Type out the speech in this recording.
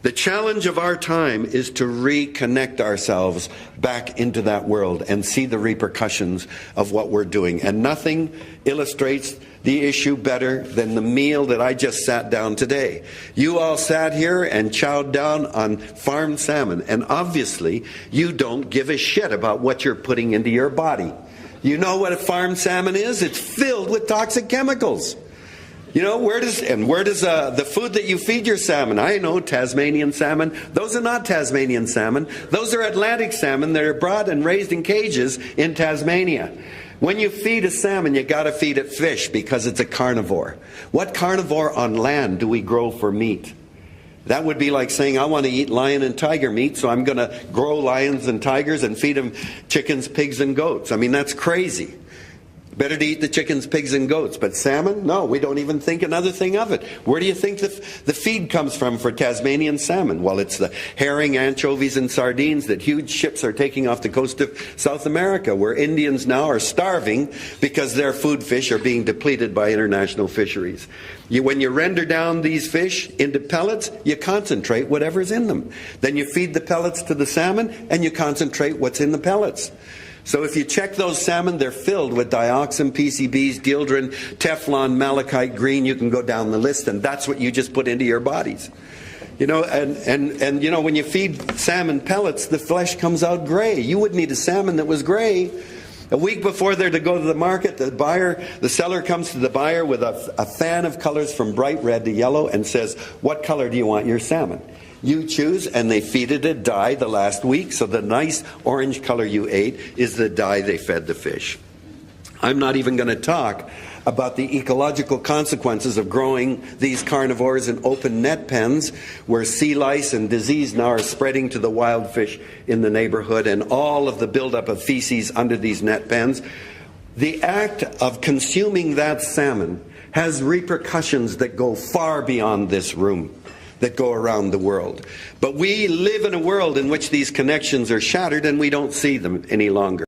The challenge of our time is to reconnect ourselves back into that world and see the repercussions of what we're doing. And nothing illustrates the issue better than the meal that I just sat down today. You all sat here and chowed down on farmed salmon, and obviously you don't give a shit about what you're putting into your body. You know what a farmed salmon is? It's filled with toxic chemicals. You know, where does the food that you feed your salmon? I know Tasmanian salmon. Those are not Tasmanian salmon. Those are Atlantic salmon that are brought and raised in cages in Tasmania. When you feed a salmon, you got to feed it fish because it's a carnivore. What carnivore on land do we grow for meat? That would be like saying, I want to eat lion and tiger meat, so I'm going to grow lions and tigers and feed them chickens, pigs, and goats. I mean, that's crazy. Better to eat the chickens, pigs, and goats. But salmon? No, we don't even think another thing of it. Where do you think the feed comes from for Tasmanian salmon? Well, it's the herring, anchovies, and sardines that huge ships are taking off the coast of South America, where Indians now are starving because their food fish are being depleted by international fisheries. When you render down these fish into pellets, you concentrate whatever's in them. Then you feed the pellets to the salmon, and you concentrate what's in the pellets. So if you check those salmon, they're filled with dioxin, PCBs, dieldrin, Teflon, malachite green. You can go down the list, and that's what you just put into your bodies. You know, and you know, when you feed salmon pellets, the flesh comes out gray. You wouldn't eat a salmon that was gray. A week before they're to go to the market, the seller comes to the buyer with a fan of colors from bright red to yellow and says, what color do you want your salmon? You choose, and they feed it a dye the last week, so the nice orange color you ate is the dye they fed the fish. I'm not even going to talk about the ecological consequences of growing these carnivores in open net pens where sea lice and disease now are spreading to the wild fish in the neighborhood, and all of the buildup of feces under these net pens. The act of consuming that salmon has repercussions that go far beyond this room, that go around the world. But we live in a world in which these connections are shattered and we don't see them any longer.